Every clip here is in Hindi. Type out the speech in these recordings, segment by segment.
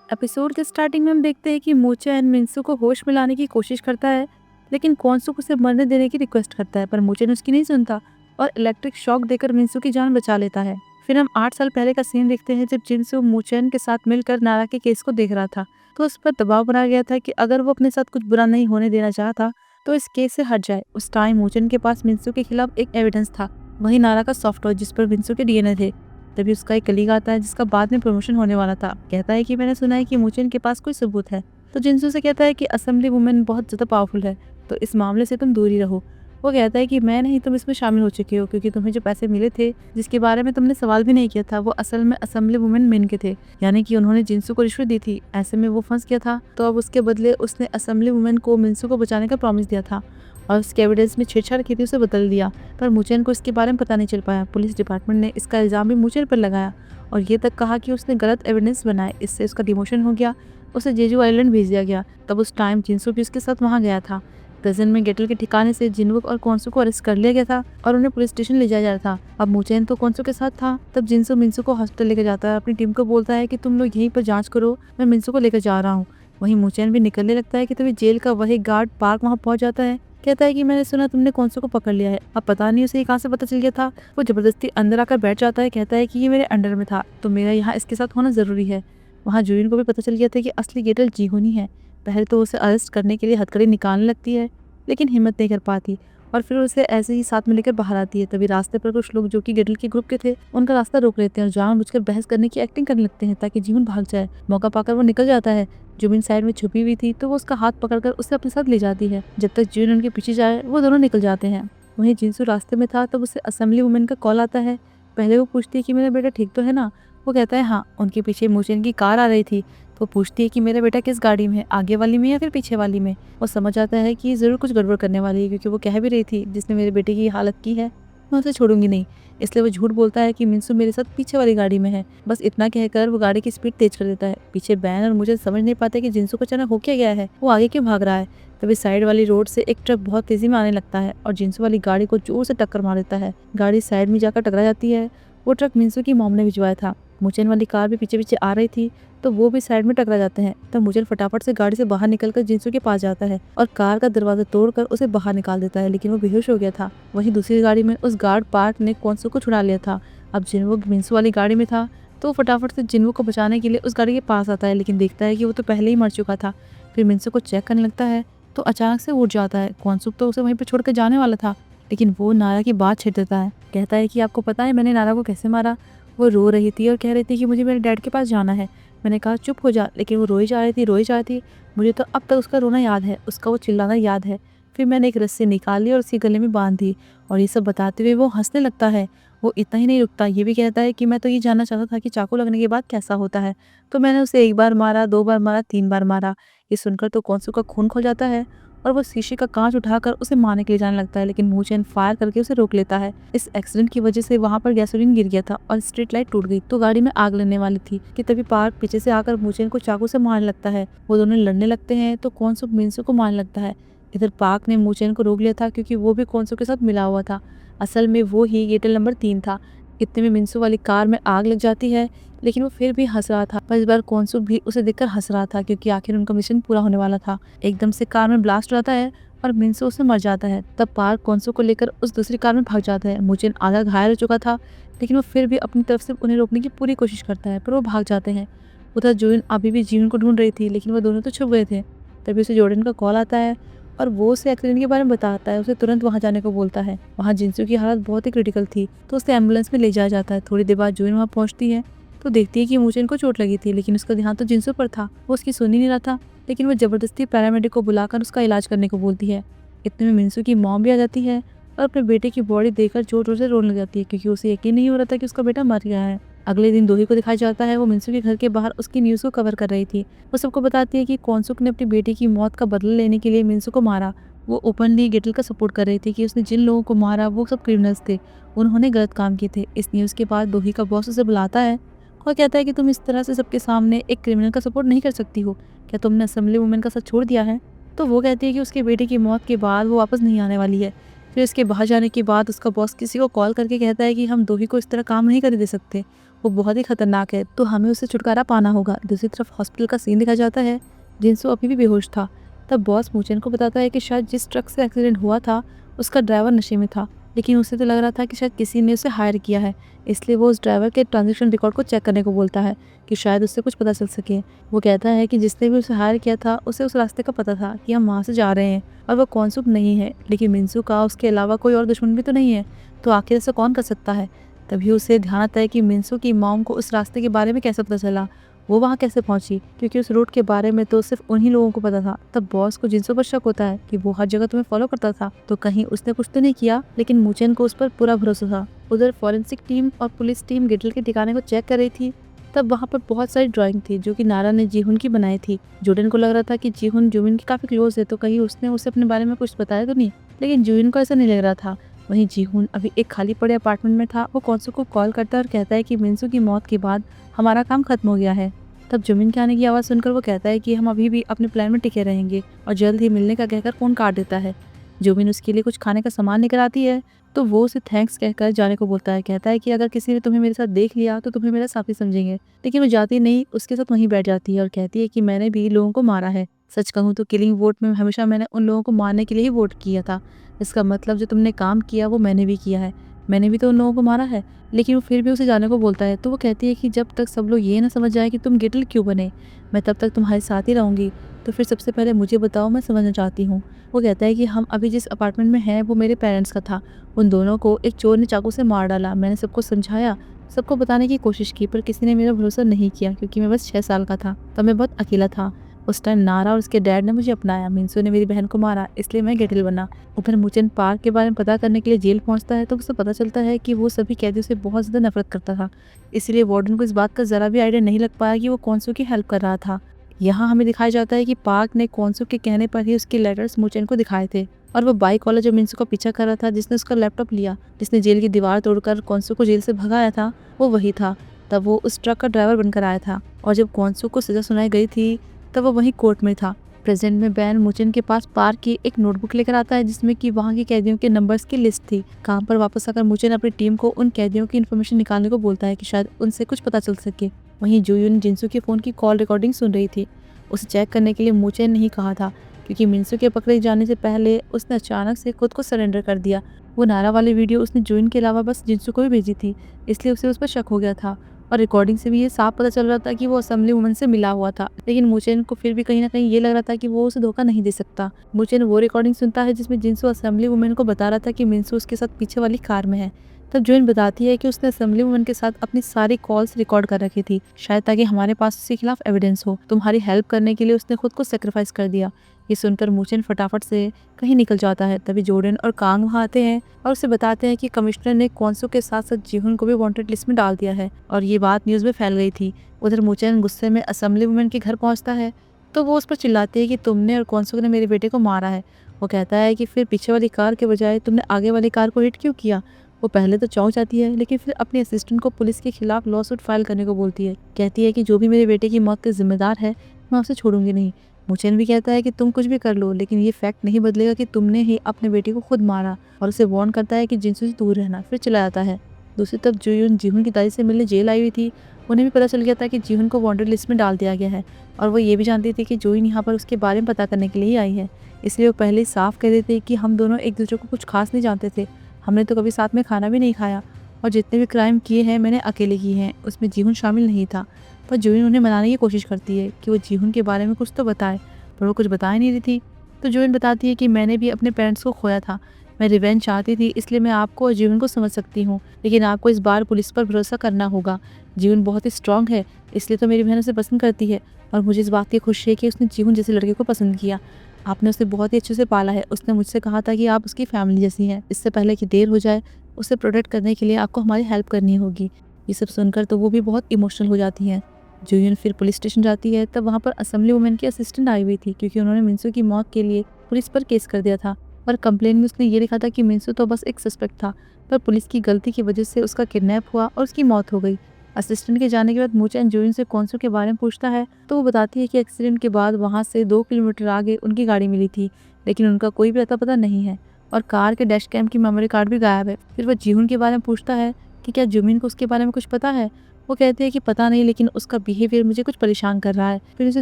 एपिसोड के स्टार्टिंग में हम देखते हैं कि मोचन मिंसू को होश में लाने की कोशिश करता है, लेकिन कॉन्सुक उसे मरने देने की रिक्वेस्ट करता है, पर मोचन उसकी नहीं सुनता और इलेक्ट्रिक शॉक देकर मिंसू की जान बचा लेता है। फिर हम 8 साल पहले का सीन देखते हैं, जब जिनसू मोचन के साथ मिलकर नारा के केस को देख रहा था। तो उस पर दबाव बनाया गया था कि अगर वो अपने साथ कुछ बुरा नहीं होने देना चाहता तो इस केस से हट जाए। उस टाइम मोचन के पास मिंसू के खिलाफ एक एविडेंस था, वही नारा का सॉफ्टवेयर जिस पर मिंसू के डीएनए थे। तभी उसका एक कलीग आता है जिसका बाद में प्रमोशन होने वाला था। कहता है कि मैंने सुना है कि मुचिन के पास कोई सबूत है। तो जिनसू से कहता है कि असेंबली वुमेन बहुत ज़्यादा पावरफुल है, तो इस मामले से तुम दूर ही रहो। वो कहता है कि मैं नहीं, तुम इसमें शामिल हो चुके हो, क्योंकि तुम्हें जो पैसे मिले थे जिसके बारे में तुमने सवाल भी नहीं किया था, वो असल में असेंबली वुमेन मेन के थे। यानी कि उन्होंने जिनसू को रिश्वत दी थी, ऐसे में वो फंस गया था। तो अब उसके बदले उसने असेंबली वुमेन को मिंसू को बचाने का प्रॉमिस दिया था और उसके एविडेंस में छेड़छाड़ की थी, उसे बदल दिया। पर मुचेन को इसके बारे में पता नहीं चल पाया। पुलिस डिपार्टमेंट ने इसका इल्ज़ाम भी मुचेन पर लगाया और ये तक कहा कि उसने गलत एविडेंस बनाए। इससे उसका डिमोशन हो गया, उसे जेजू आइलैंड भेज दिया गया। तब उस टाइम जिनसू भी उसके साथ वहाँ गया था। प्रेजेंट में गेटल के ठिकाने से जिनवुक और कॉन्सू को अरेस्ट कर लिया गया था और उन्हें पुलिस स्टेशन ले जाया जा रहा था। अब मुचेन तो कॉन्सू के साथ था। तब जिनसू मिंसू को हॉस्पिटल लेकर जाता है, अपनी टीम को बोलता है कि तुम लोग यहीं पर जांच करो, मैं मिंसू को लेकर जा रहा हूँ। वहीं मुचेन भी निकलने लगता है कि तभी जेल का वही गार्ड पार्क वहाँ पहुंच जाता है। कहता है कि मैंने सुना तुमने कॉन्सू को पकड़ लिया है। अब पता नहीं उसे कहाँ से पता चल गया था। वो जबरदस्ती अंदर आकर बैठ जाता है। कहता है कि ये मेरे अंडर में था, तो मेरा यहाँ इसके साथ होना जरूरी है। वहाँ जूइन को भी पता चल गया था कि असली गेटल जीहोनी है। पहले तो उसे अरेस्ट करने के लिए हथकड़ी निकालने लगती है, लेकिन हिम्मत नहीं कर पाती और फिर उसे ऐसे ही साथ में लेकर बाहर आती है। तभी रास्ते पर कुछ लोग जो कि गेटल के ग्रुप के थे, उनका रास्ता रोक लेते हैं और जानबूझकर बहस करने की एक्टिंग करने लगते हैं ताकि जीवन भाग जाए। मौका पाकर वो निकल जाता है। जुबिन साइड में छुपी हुई थी, तो वो उसका हाथ पकड़कर उसे अपने साथ ले जाती है। जब तक जुबिन उनके पीछे जाए, वो दोनों निकल जाते हैं। वहीं जिनसू रास्ते में था, तब उसे असेंबली वुमेन का कॉल आता है। पहले वो पूछती है कि मेरा बेटा ठीक तो है ना। वो कहता है हाँ। उनके पीछे मुचेन की कार आ रही थी, तो वो पूछती है कि मेरा बेटा किस गाड़ी में है, आगे वाली में या फिर पीछे वाली में। वो समझ आता है कि जरूर कुछ गड़बड़ करने वाली है, क्योंकि वो कह भी रही थी जिसने मेरे बेटे की हालत की है, मैं उसे छोड़ूंगी नहीं। इसलिए वो झूठ बोलता है कि मिंसू मेरे साथ पीछे वाली गाड़ी में है। बस इतना कहकर वो गाड़ी की स्पीड तेज कर देता है। पीछे बैन और मुझे समझ नहीं पाते कि जिनसू को अचानक हो क्या गया है, वो आगे क्यों भाग रहा है। तभी साइड वाली रोड से एक ट्रक बहुत तेजी में आने लगता है और जिनसू वाली गाड़ी को जोर से टक्कर मार देता है। गाड़ी साइड में जाकर टकरा जाती है। वो ट्रक मिंसू की मॉम ने भिजवाया था। मुचेन वाली कार भी पीछे पीछे आ रही थी, तो वो भी साइड में टकरा जाते हैं। तब मुचेन फटाफट से गाड़ी से बाहर निकलकर जिनसू के पास जाता है और कार का दरवाजा तोड़कर उसे बाहर निकाल देता है, लेकिन वो बेहोश हो गया था। वहीं दूसरी गाड़ी में उस गार्ड पार्क ने कॉन्सू को छुड़ा लिया था। अब जिनवू मिंसू वाली गाड़ी में था, तो वो फटाफट से जिनवू को बचाने के लिए उस गाड़ी के पास आता है, लेकिन देखता है कि वो तो पहले ही मर चुका था। फिर मिंसू को चेक करने लगता है, तो अचानक से उठ जाता है। कॉन्सू तो उसे वहीं पर छोड़कर जाने वाला था, लेकिन वो नारा की बात छेड़ देता है। कहता है कि आपको पता है मैंने नारा को कैसे मारा। वो रो रही थी और कह रही थी कि मुझे मेरे डैड के पास जाना है। मैंने कहा चुप हो जा, लेकिन वो रोई जा रही थी, रोई जा रही थी। मुझे तो अब तक उसका रोना याद है, उसका वो चिल्लाना याद है। फिर मैंने एक रस्सी निकाली और उसके गले में बांध दी, और ये सब बताते हुए वो हंसने लगता है। वो इतना ही नहीं रुकता, ये भी कहता है कि मैं तो ये जानना चाहता था कि चाकू लगने के बाद कैसा होता है। तो मैंने उसे 1 बार मारा, 2 बार मारा, 3 बार मारा। ये सुनकर तो कॉन्सू का खून खोल जाता है और वो शीशे का कांच उठाकर उसे मारने के लिए जाने लगता है, लेकिन मूचेन फायर करके उसे रोक लेता है। इस एक्सीडेंट की वजह से वहाँ पर गैसोलीन गिर गया था और स्ट्रीट लाइट टूट गई, तो गाड़ी में आग लगने वाली थी कि तभी पार्क पीछे से आकर मूचेन को चाकू से मारने लगता है। वो दोनों लड़ने लगते हैं, तो कॉन्सू मिंसू को मारने लगता है। इधर पार्क ने मूचेन को रोक लिया था, क्योंकि वो भी कॉन्सू के साथ मिला हुआ था। असल में वो ही गेटल नंबर 3 था। इतने में मिंसू वाली कार में आग लग जाती है, लेकिन वो फिर भी हंस रहा था। पर इस बार कॉन्सू भी उसे देखकर हंस रहा था, क्योंकि आखिर उनका मिशन पूरा होने वाला था। एकदम से कार में ब्लास्ट हो जाता है और मिंसू उसमें मर जाता है। तब पार्क कॉन्सू को लेकर उस दूसरी कार में भाग जाता है। मुचेन आधा घायल हो चुका था, लेकिन वो फिर भी अपनी तरफ से उन्हें रोकने की पूरी कोशिश करता है, पर वो भाग जाते हैं। उधर जून अभी भी जीवन को ढूंढ रही थी, लेकिन वो दोनों तो छुप गए थे। तभी उसे जॉर्डन का कॉल आता है और वो उसे एक्सीडेंट के बारे में बताता है। उसे तुरंत वहाँ जाने को बोलता है। वहाँ जिनसू की हालत बहुत ही क्रिटिकल थी, तो उसे एम्बुलेंस में ले जाया जाता है। थोड़ी देर बाद जून वहाँ पहुँचती है, तो देखती है कि मुचेन को चोट लगी थी, लेकिन उसका ध्यान तो जिनसू पर था। वो उसकी सुन ही नहीं रहा था, लेकिन वो जबरदस्ती पैरामेडिक को बुलाकर उसका इलाज करने को बोलती है। इतने में मिंसू की मॉम भी आ जाती है और अपने बेटे की बॉडी देखकर जोर जोर से रोने लग जाती है, क्योंकि उसे यकीन नहीं हो रहा था कि उसका बेटा मर गया है। अगले दिन दोही को दिखाया जाता है। वो मिंसू के घर के बाहर उसकी न्यूज़ को कवर कर रही थी। वो सबको बताती है कि कॉन्सुक ने अपनी बेटी की मौत का बदला लेने के लिए मिंसू को मारा। वो ओपनली गेटल का सपोर्ट कर रही थी कि उसने जिन लोगों को मारा वो सब क्रिमिनल्स थे, उन्होंने गलत काम किए थे। इस न्यूज़ के बाद दोही का बॉस उसे बुलाता है और कहता है कि तुम इस तरह से सबके सामने एक क्रिमिनल का सपोर्ट नहीं कर सकती हो। क्या तुमने असेंबली वुमेन का साथ छोड़ दिया है? तो वो कहती है कि उसके बेटे की मौत के बाद वो वापस नहीं आने वाली है। फिर उसके बाहर जाने के बाद उसका बॉस किसी को कॉल करके कहता है कि हम दोही को इस तरह काम नहीं करने दे सकते, वो बहुत ही खतरनाक है, तो हमें उससे छुटकारा पाना होगा। दूसरी तरफ हॉस्पिटल का सीन दिखाया जाता है। जिनसू अभी भी बेहोश था। तब बॉस मूचेन को बताता है कि शायद जिस ट्रक से एक्सीडेंट हुआ था उसका ड्राइवर नशे में था, लेकिन उसे तो लग रहा था कि शायद किसी ने उसे हायर किया है। इसलिए वो उस ड्राइवर के ट्रांजेक्शन रिकॉर्ड को चेक करने को बोलता है कि शायद उससे कुछ पता चल सके। वो कहता है कि जिसने भी उसे हायर किया था उसे उस रास्ते का पता था कि हम वहाँ से जा रहे हैं, और वो कौनसुक नहीं है, लेकिन मिंसू का उसके अलावा कोई और दुश्मन भी तो नहीं है, तो आखिर ऐसा कौन कर सकता है। तभी उसे ध्यान आता है कि मिंसू की मॉम को उस रास्ते के बारे में कैसे पता चला, वो वहाँ कैसे पहुंची, क्योंकि उस रूट के बारे में तो सिर्फ उन्हीं लोगों को पता था। तब बॉस को जिनसू पर शक होता है कि वो हर जगह तुम्हें फॉलो करता था, तो कहीं उसने कुछ तो नहीं किया, लेकिन मूचेन को उस पर पूरा भरोसा था। उधर फॉरेंसिक टीम और पुलिस टीम गिटल के ठिकाने को चेक कर रही थी। तब वहाँ पर बहुत सारी ड्राइंग थी जो कि नारा ने जीहुन की बनाई थी। जोडेन को लग रहा था कि जीहुन जुमिन की काफी क्लोज है, तो कहीं उसने उसे अपने बारे में कुछ बताया तो नहीं, लेकिन जुइन को ऐसा नहीं लग रहा था। वहीं जीहुन अभी एक खाली पड़े अपार्टमेंट में था। वो कॉन्सू को कॉल करता है और कहता है कि मिंसू की मौत के बाद हमारा काम खत्म हो गया है। तब जुमिन के आने की आवाज़ सुनकर वो कहता है कि हम अभी भी अपने प्लान में टिके रहेंगे, और जल्द ही मिलने का कहकर फ़ोन काट देता है। जुमिन उसके लिए कुछ खाने का सामान लेकर आती है, तो वो उसे थैंक्स कहकर जाने को बोलता है। कहता है कि अगर किसी ने तुम्हें मेरे साथ देख लिया तो तुम्हें मेरा साथी समझेंगे, लेकिन वो जाती नहीं, उसके साथ वहीं बैठ जाती है और कहती है कि मैंने भी लोगों को मारा है। सच कहूँ तो किलिंग वोट में हमेशा मैंने उन लोगों को मारने के लिए ही वोट किया था। इसका मतलब जो तुमने काम किया वो मैंने भी किया है, मैंने भी तो उन लोगों को मारा है। लेकिन वो फिर भी उसे जाने को बोलता है। तो वो कहती है कि जब तक सब लोग ये ना समझ जाए कि तुम गिटल क्यों बने, मैं तब तक तुम्हारे साथ ही रहूंगी। तो फिर सबसे पहले मुझे बताओ, मैं समझना चाहती हूँ। वो कहता है कि हम अभी जिस अपार्टमेंट में हैं वो मेरे पेरेंट्स का था। उन दोनों को एक चोर ने चाकू से मार डाला। मैंने सबको समझाया, सबको बताने की कोशिश की, पर किसी ने मेरा भरोसा नहीं किया, क्योंकि मैं बस 6 साल का था, तब मैं बहुत अकेला था। उस टाइम नारा और उसके डैड ने मुझे अपनाया। मिंसू ने मेरी बहन को मारा, इसलिए मैं गिटल बना। ऊपर मुचेन पार्क के बारे में पता करने के लिए जेल पहुंचता है, तो उसे पता चलता है कि वो सभी कैदियों से बहुत ज़्यादा नफरत करता था। इसलिए वार्डन को इस बात का ज़रा भी आइडिया नहीं लग पाया कि वो कॉन्सू की हेल्प कर रहा था। यहाँ हमें दिखाया जाता है कि पार्क ने कॉन्सू के कहने पर ही उसके लेटर्स मुचेन को दिखाए थे, और वो बाइक वाला जो मिंसू का पीछा कर रहा था, जिसने उसका लैपटॉप लिया, जिसने जेल की दीवार तोड़कर कॉन्सू को जेल से भगाया था, वो वही था। तब वो उस ट्रक का ड्राइवर बनकर आया था, और जब कॉन्सू को सजा सुनाई गई थी तब वो वहीं कोर्ट में था। प्रेजेंट में बैन मुचेन के पास पार्क की एक नोटबुक लेकर आता है, जिसमें कि वहाँ के कैदियों के नंबर्स की लिस्ट थी। काम पर वापस आकर मुचेन अपनी टीम को उन कैदियों की इन्फॉर्मेशन निकालने को बोलता है कि शायद उनसे कुछ पता चल सके। वहीं जुयुन जिनसू के फ़ोन की कॉल रिकॉर्डिंग सुन रही थी। उसे चेक करने के लिए मुचेन ने ही कहा था, क्योंकि मिंसू के पकड़े जाने से पहले उसने अचानक से खुद को सरेंडर कर दिया। वो नारा वाली वीडियो उसने जुइन के अलावा बस जिनसू को भी भेजी थी, इसलिए उसे उस पर शक हो गया था। और रिकॉर्डिंग से भी ये साफ पता चल रहा था कि वो असेंबली वुमन से मिला हुआ था, लेकिन मुचेन को फिर भी कहीं ना कहीं ये लग रहा था कि वो उसे धोखा नहीं दे सकता। मुचेन वो रिकॉर्डिंग सुनता है जिसमें जिनसू असेंबली वुमन को बता रहा था कि मिंसू उसके साथ पीछे वाली कार में है। तब जोइन बताती है कि उसने असेंबली वुमन के साथ अपनी सारी कॉल्स रिकॉर्ड कर रखी थी, शायद ताकि हमारे पास उसके खिलाफ एविडेंस हो। तुम्हारी हेल्प करने के लिए उसने खुद को सेक्रीफाइस कर दिया। ये सुनकर मुचेन फटाफट से कहीं निकल जाता है। तभी जोर्डन और कांग वहाँ आते हैं और उसे बताते हैं कि कमिश्नर ने कॉन्सू के साथ साथ जीहुन को भी वांटेड लिस्ट में डाल दिया है, और ये बात न्यूज़ में फैल गई थी। उधर मुचेन गुस्से में असेंबली वुमन के घर पहुंचता है, तो वो उस पर चिल्लाती है कि तुमने और कॉन्सू ने मेरे बेटे को मारा है। वो कहता है कि फिर पीछे वाली कार के बजाय तुमने आगे वाली कार को हिट क्यों किया। वो पहले तो चौंक जाती है, लेकिन फिर अपने असिस्टेंट को पुलिस के खिलाफ लॉ सूट फाइल करने को बोलती है। कहती है कि जो भी मेरे बेटे की मौत के जिम्मेदार है, मैं उसे छोड़ूंगी नहीं। मुचेन भी कहता है कि तुम कुछ भी कर लो, लेकिन ये फैक्ट नहीं बदलेगा कि तुमने ही अपने बेटे को खुद मारा, और उसे वार्न करता है कि जिनसू से दूर रहना, फिर चला जाता है। दूसरी तरफ जुयुन जीहुन की दादी से मिलने जेल आई हुई थी। उन्हें भी पता चल गया था कि जीहुन को वांटेड लिस्ट में डाल दिया गया है, और वो ये भी जानती थी कि जोइन यहाँ पर उसके बारे में पता करने के लिए ही आई है। इसलिए वो पहले ही साफ कह देते कि हम दोनों एक दूसरे को कुछ खास नहीं जानते थे, हमने तो कभी साथ में खाना भी नहीं खाया, और जितने भी क्राइम किए हैं मैंने अकेले किए हैं, उसमें जीहुन शामिल नहीं था। पर जुइन उन्हें मनाने की कोशिश करती है कि वो जीहुन के बारे में कुछ तो बताए, पर वो कुछ बता ही नहीं रही थी। तो जुइन बताती है कि मैंने भी अपने पेरेंट्स को खोया था, मैं रिवेंज चाहती थी, इसलिए मैं आपको और जीवन को समझ सकती हूँ, लेकिन आपको इस बार पुलिस पर भरोसा करना होगा। जीवन बहुत ही स्ट्रांग है, इसलिए तो मेरी बहन उसे पसंद करती है, और मुझे इस बात की खुशी है कि उसने जीवन जैसे लड़के को पसंद किया। आपने उसे बहुत ही अच्छे से पाला है। उसने मुझसे कहा था कि आप उसकी फैमिली जैसी हैं। इससे पहले कि देर हो जाए, उसे प्रोटेक्ट करने के लिए आपको हमारी हेल्प करनी होगी। ये सब सुनकर तो वो भी बहुत इमोशनल हो जाती हैं। जुयन फिर पुलिस स्टेशन जाती है। तब वहाँ पर असेंबली वुमेन की असिस्टेंट आई हुई थी, क्योंकि उन्होंने मिंसू की मौत के लिए पुलिस पर केस कर दिया था, और कंप्लेन में उसने ये लिखा था कि मिंसू तो बस एक सस्पेक्ट था, पर पुलिस की गलती की वजह से उसका किडनैप हुआ और उसकी मौत हो गई। असिस्टेंट के जाने के बाद मूचैन जुइन से कॉन्सू के बारे में पूछता है, तो वो बताती है कि एक्सीडेंट के बाद वहाँ से 2 किलोमीटर आगे उनकी गाड़ी मिली थी, लेकिन उनका कोई भी अता पता नहीं है। और कार के डैश कैम की मेमोरी कार्ड भी गायब है। फिर वह जीहुन के बारे में पूछता है कि क्या जुमिन को उसके बारे में कुछ पता है। वो कहते हैं कि पता नहीं, लेकिन उसका बिहेवियर मुझे कुछ परेशान कर रहा है। फिर उसे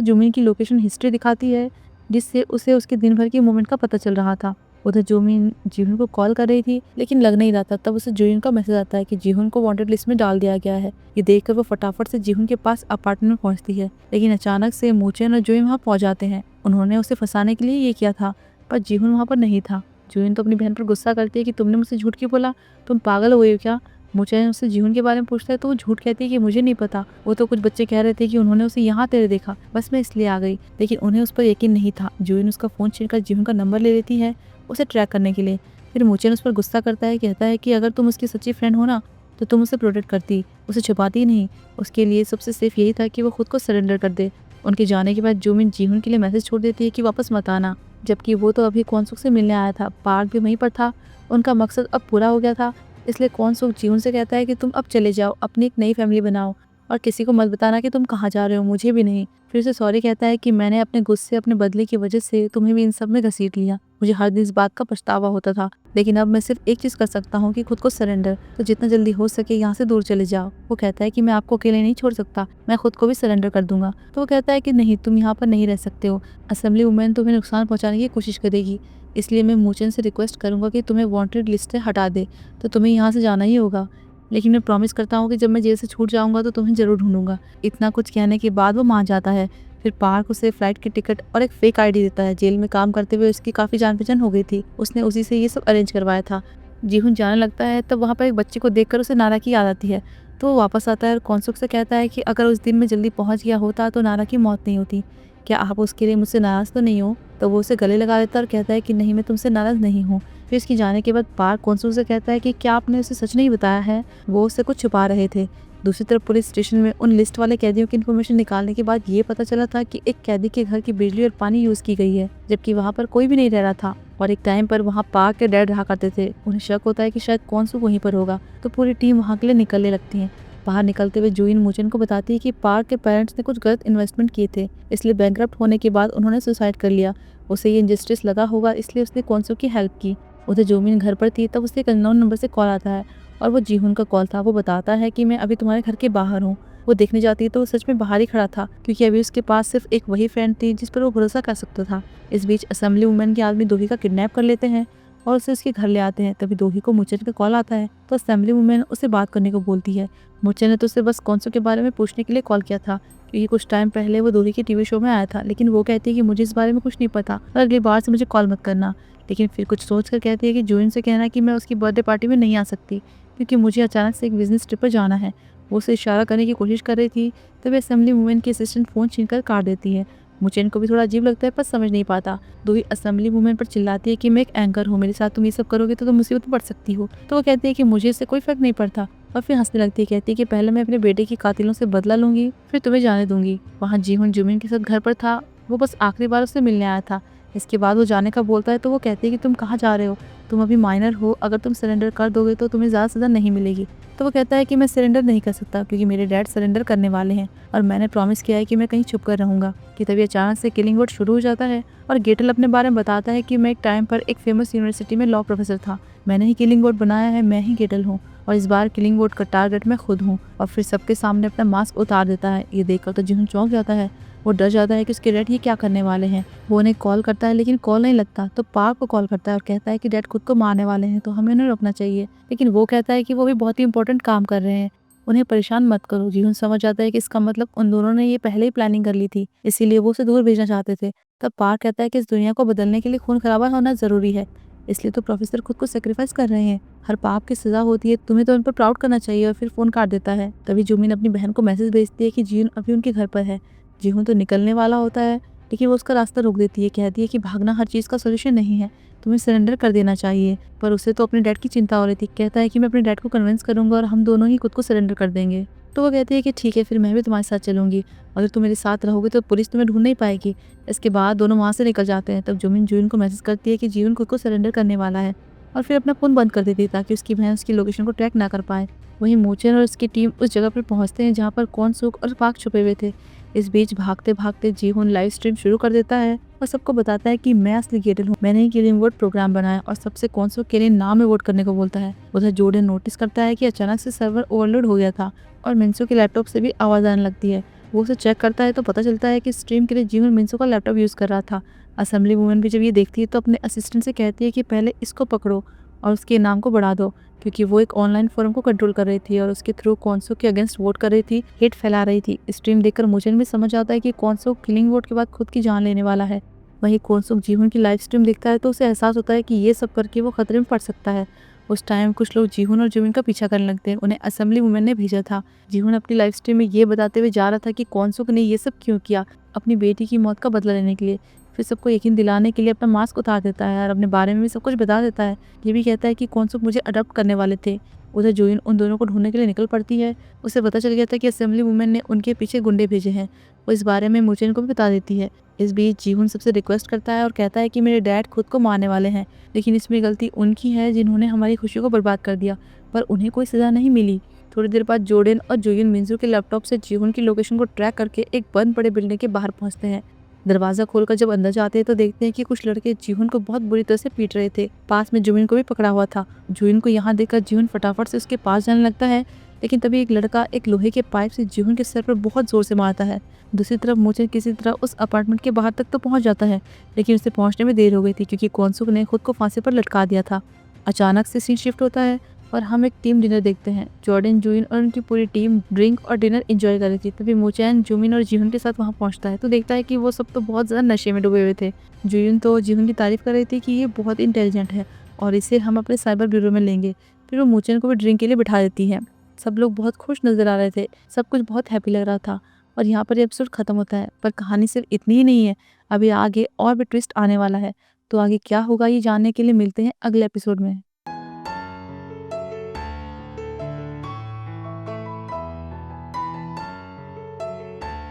जुमिन की लोकेशन हिस्ट्री दिखाती है, जिससे उसे उसके दिन भर के मूवमेंट का पता चल रहा था। उधर जुमिन जीहुन को कॉल कर रही थी, लेकिन लग नहीं रहा था। तब उसे जुइन का मैसेज आता है कि जीहुन को वांटेड लिस्ट में डाल दिया गया है। ये देखकर वो फटाफट से जीहुन के पास अपार्टमेंट में पहुंचती है, लेकिन अचानक से मूचेन और जुइन वहां पहुंच जाते हैं। उन्होंने उसे फंसाने के लिए ये किया था, पर जीहुन वहां पर नहीं था। जुइन तो अपनी बहन पर गुस्सा करती है कि तुमने मुझसे झूठ क्यों बोला, तुम पागल हुए हो क्या। मूचेन उससे जीहुन के बारे में पूछता है तो वो झूठ कहती है कि मुझे नहीं पता, वो तो कुछ बच्चे कह रहे थे कि उन्होंने उसे यहाँ तेरे देखा, बस मैं इसलिए आ गई। लेकिन उन्हें उस पर यकीन नहीं था। जुइन उसका फोन छीनकर जीहुन का नंबर ले लेती है उसे ट्रैक करने के लिए। फिर मूचेन उस पर गुस्सा करता है, कहता है कि अगर तुम उसकी सच्ची फ्रेंड हो ना तो तुम उसे प्रोटेक्ट करती, उसे छुपाती ही नहीं। उसके लिए सबसे सेफ यही था कि वो खुद को सरेंडर कर दे। उनके जाने के बाद जुमिन जीहुन के लिए मैसेज छोड़ देती है कि वापस मत आना, जबकि वो तो अभी कौनसुक से मिलने आया था। पार्क भी वहीं पर था। उनका मकसद अब पूरा हो गया था, इसलिए कौनसुक जीहुन से कहता है कि तुम अब चले जाओ, अपनी एक नई फैमिली बनाओ और किसी को मत बताना कि तुम कहाँ जा रहे हो, मुझे भी नहीं। फिर उसे सॉरी कहता है कि मैंने अपने गुस्से, अपने बदले की वजह से तुम्हें भी इन सब में घसीट लिया। मुझे हर दिन इस बात का पछतावा होता था, लेकिन अब मैं सिर्फ एक चीज़ कर सकता हूँ कि खुद को सरेंडर। तो जितना जल्दी हो सके यहाँ से दूर चले जाओ। वो कहता है कि मैं आपको अकेले नहीं छोड़ सकता, मैं खुद को भी सरेंडर कर दूंगा। तो वो कहता है कि नहीं, तुम यहाँ पर नहीं रह सकते हो। असेंबली वुमेन तुम्हें नुकसान पहुँचाने की कोशिश करेगी, इसलिए मैं मूचेन से रिक्वेस्ट करूँगा कि तुम्हें वांटेड लिस्ट से हटा दे, तो तुम्हें यहाँ से जाना ही होगा। लेकिन मैं प्रॉमिस करता हूँ कि जब मैं जेल से छूट जाऊँगा तो तुम्हें ज़रूर ढूंढूंगा। इतना कुछ कहने के बाद वो मान जाता है। फिर पार्क उसे फ्लाइट की टिकट और एक फेक आईडी देता है। जेल में काम करते हुए उसकी काफ़ी जान पहचान हो गई थी, उसने उसी से ये सब अरेंज करवाया था। जीहुन जाने लगता है, तब वहाँ पर एक बच्चे को देखकर उसे नारा की याद आती है। तो वो वापस आता है और कौनसुक से कहता है कि अगर उस दिन में जल्दी पहुँच गया होता तो नारा की मौत नहीं होती। क्या आप उसके लिए मुझसे नाराज़ तो नहीं हो। तो वो उसे गले लगा लेता है और कहता है कि नहीं, मैं तुमसे नाराज़ नहीं हूँ। फिर इसकी जाने के बाद पार्क कौनसुक से कहता है कि क्या आपने उसे सच नहीं बताया है, वो उससे कुछ छुपा रहे थे। दूसरी तरफ पुलिस स्टेशन में उन लिस्ट वाले कैदियों की इन्फॉर्मेशन निकालने के बाद ये पता चला था कि एक कैदी के घर की बिजली और पानी यूज की गई है, जबकि वहाँ पर कोई भी नहीं रह रहा था। और एक टाइम पर वहाँ पार्क के डैड रहा करते थे। उन्हें शक होता है कि शायद कौनसुक वहीं पर होगा, तो पूरी टीम वहाँ के लिए निकलने लगती है। बाहर निकलते हुए जुइन मूचेन को बताती है कि पार्क के पेरेंट्स ने कुछ गलत इन्वेस्टमेंट किए थे, इसलिए बैंकरप्ट होने के बाद उन्होंने सुसाइड कर लिया। उसे ये इंजस्टिस लगा होगा, इसलिए उसने कौनसुक की हेल्प की। उधर जोमिन घर पर थी, तब उसे एक अननोन नंबर से कॉल आता है और वो जीहुन का कॉल था। वो बताता है कि मैं अभी तुम्हारे घर के बाहर हूँ। वो देखने जाती है तो वो सच में बाहर ही खड़ा था, क्योंकि अभी उसके पास सिर्फ एक वही फ्रेंड थी जिस पर वो भरोसा कर सकता था। इस बीच असेंबली वुमेन के आदमी दोही का किडनैप कर लेते हैं और उसे उसके घर ले आते हैं। तभी दोही को मूचेन का कॉल आता है, तो असेंबली वुमेन उसे बात करने को बोलती है। मूचेन ने तो उसे बस कौनसुक के बारे में पूछने के लिए कॉल किया था, क्योंकि कुछ टाइम पहले वो दोही के टीवी शो में आया था, लेकिन वो कहती है कि मुझे इस बारे में कुछ नहीं पता और अगली बार से मुझे कॉल मत करना। लेकिन फिर कुछ सोच कर कहती है कि जुइन से कहना कि मैं उसकी बर्थडे पार्टी में नहीं आ सकती, क्योंकि मुझे अचानक से एक बिजनेस ट्रिप पर जाना है। वो उसे इशारा करने की कोशिश कर रही थी, तभी असेंबली वुमेन की असिस्टेंट फ़ोन छीनकर काट देती है। मुचेन को भी थोड़ा अजीब लगता है, पर समझ नहीं पाता। दोही असेंबली वुमेन पर चिल्लाती है कि मैं एक एंकर हूँ, मेरे साथ तुम ये सब करोगे तो तुम मुसीबत में पड़ सकती हो। तो वो कहती है कि मुझे इससे कोई फर्क नहीं पड़ता, और फिर हंसने लगती है। कहती है कि पहले मैं अपने बेटे की कातिलों से बदला लूंगी, फिर तुम्हें जाने दूंगी। वहाँ जीहुन जुमिन के साथ घर पर था, वो बस आखिरी बार उससे मिलने आया था। इसके बाद वो जाने का बोलता है, तो वो कहती है कि तुम कहाँ जा रहे हो, तुम अभी माइनर हो, अगर तुम सरेंडर कर दोगे तो तुम्हें ज़्यादा सज़ा नहीं मिलेगी। तो वो कहता है कि मैं सरेंडर नहीं कर सकता, क्योंकि मेरे डैड सरेंडर करने वाले हैं और मैंने प्रॉमिस किया है कि मैं कहीं छुप कर रहूंगा। कि तभी अचानक से किलिंग वुड शुरू हो जाता है और गेटल अपने बारे में बताता है कि मैं एक टाइम पर एक फेमस यूनिवर्सिटी में लॉ प्रोफेसर था, मैंने ही किलिंग वुड बनाया है, मैं ही गेटल हूँ और इस बार किलिंग वुड का टारगेट मैं खुद हूँ। और फिर सबके सामने अपना मास्क उतार देता है। ये देखकर तो जिहुन चौंक जाता है, वो डर जाता है कि उसके डैड ये क्या करने वाले हैं। वो उन्हें कॉल करता है, लेकिन कॉल नहीं लगता, तो पार्क को कॉल करता है और कहता है कि डैड खुद को मारने वाले हैं, तो हमें उन्हें रोकना चाहिए। लेकिन वो कहता है कि वो भी बहुत ही इंपॉर्टेंट काम कर रहे हैं, उन्हें परेशान मत करो। जीहुन समझ जाता है कि इसका मतलब उन दोनों ने ये पहले ही प्लानिंग कर ली थी, इसीलिए वो उसे दूर भेजना चाहते थे। तब पार्क कहता है कि इस दुनिया को बदलने के लिए खून खराबा होना जरूरी है, इसलिए तो प्रोफेसर खुद को सेक्रीफाइस कर रहे हैं। हर पाप की सजा होती है, तुम्हें तो उन पर प्राउड करना चाहिए। और फिर फोन काट देता है। तभी जुमिन अपनी बहन को मैसेज भेजती है कि जीहुन अभी उनके घर पर है। जीहुन तो निकलने वाला होता है, लेकिन वो उसका रास्ता रोक देती है। कहती है कि भागना हर चीज़ का सोल्यूशन नहीं है, तुम्हें सरेंडर कर देना चाहिए। पर उसे तो अपने डैड की चिंता हो रही थी। कहता है कि मैं अपने डैड को कन्विंस करूंगा और हम दोनों ही खुद को सरेंडर कर देंगे। तो वो कहती है कि ठीक है, फिर मैं भी तुम्हारे साथ चलूंगी, अगर तुम मेरे साथ रहोगे तो पुलिस तुम्हें ढूंढ नहीं पाएगी। इसके बाद दोनों वहाँ से निकल जाते हैं। तब जुमिन जुइन को मैसेज करती है कि जीवन खुद को सरेंडर करने वाला है और फिर अपना फ़ोन बंद कर देती है ताकि उसकी बहन उसकी लोकेशन को ट्रैक ना कर पाए। वहीं मूचेन और उसकी टीम उस जगह पर पहुंचते हैं जहाँ पर कौनसुक और पार्क छुपे हुए थे। इस बीच भागते भागते जीहुन लाइव स्ट्रीम शुरू कर देता है और सबको बताता है कि मैं असली गेडल हूँ, मैंने ही किलिंग वोट प्रोग्राम बनाया और सबसे कॉन्सो के लिए नाम में वोट करने को बोलता है। उधर जोर्डन नोटिस करता है कि अचानक से सर्वर ओवरलोड हो गया था और मिंसो के लैपटॉप से भी आवाज़ आने लगती है। वो उसे चेक करता है तो पता चलता है कि स्ट्रीम के लिए जीवन मिंसो का लैपटॉप यूज़ कर रहा था। असेंबली वूमेन भी जब ये देखती है तो अपने असिस्टेंट से कहती है कि पहले इसको पकड़ो और उसके नाम को बढ़ा दो, क्योंकि वो एक ऑनलाइन फोरम को कंट्रोल कर रही थी और उसके थ्रू कॉन्सो के अगेंस्ट वोट कर रही थी, हेट फैला रही थी। स्ट्रीम देखकर मुझे भी समझ आता है कि कॉन्सो किलिंग वोट के बाद खुद की जान लेने वाला है। वहीं कॉन्सो जीवन की लाइव स्ट्रीम देखता है तो उसे एहसास होता है कि ये सब करके वो खतरे में पड़ सकता है। उस टाइम कुछ लोग जीहुन और जुमिन का पीछा करने लगते हैं, उन्हें असेंबली वुमेन ने भेजा था। जीहुन अपनी लाइव स्ट्रीम में ये बताते हुए जा रहा था कि कॉन्सो ने ये सब क्यों किया, अपनी बेटी की मौत का बदला लेने के लिए। फिर सबको यकीन दिलाने के लिए अपना मास्क उतार देता है और अपने बारे में भी सब कुछ बता देता है। ये भी कहता है कि कॉन्सो मुझे अडॉप्ट करने वाले थे। उधर जुइन उन दोनों को ढूंढने के लिए निकल पड़ती है। उसे पता चल गया था कि असेंबली वुमेन ने उनके पीछे गुंडे भेजे हैं। वो इस बारे में मुचेन को भी बता देती है। इस बीच जीहुन सबसे रिक्वेस्ट करता है और कहता है कि मेरे डैड खुद को मारने वाले हैं, लेकिन इसमें गलती उनकी है जिन्होंने हमारी खुशी को बर्बाद कर दिया, पर उन्हें कोई सज़ा नहीं मिली। थोड़ी देर बाद जोर्डन और जुयन मिंजू के लैपटॉप से जीहुन की लोकेशन को ट्रैक करके एक बंद पड़े बिल्डिंग के बाहर पहुंचते हैं। दरवाज़ा खोलकर जब अंदर जाते हैं तो देखते हैं कि कुछ लड़के जीहुन को बहुत बुरी तरह से पीट रहे थे। पास में जुमिन को भी पकड़ा हुआ था। जुइन को यहाँ देखकर जीहुन फटाफट से उसके पास जाने लगता है, लेकिन तभी एक लड़का एक लोहे के पाइप से जीहुन के सर पर बहुत जोर से मारता है। दूसरी तरफ मोचन किसी तरह उस अपार्टमेंट के बाहर तक तो पहुंच जाता है, लेकिन उसे पहुंचने में देर हो गई थी क्योंकि कॉन्सुक ने खुद को फांसी पर लटका दिया था। अचानक से सीन शिफ्ट होता है और हम एक टीम डिनर देखते हैं। जॉर्डन, जुइन और उनकी पूरी टीम ड्रिंक और डिनर एंजॉय कर रही थी। तभी मोचैन जुमिन और जीहुन के साथ वहां पहुंचता है तो देखता है कि वो सब तो बहुत ज़्यादा नशे में डूबे हुए थे। जुइन तो जीहुन की तारीफ कर रही थी कि ये बहुत इंटेलिजेंट है और इसे हम अपने साइबर ब्यूरो में लेंगे। फिर वो मोचैन को भी ड्रिंक के लिए बिठा देती है। सब लोग बहुत खुश नजर आ रहे थे, सब कुछ बहुत हैप्पी लग रहा था। और यहाँ पर ये एपिसोड खत्म होता है, पर कहानी सिर्फ इतनी ही नहीं है, अभी आगे और भी ट्विस्ट आने वाला है। तो आगे क्या होगा ये जानने के लिए मिलते हैं अगले एपिसोड में।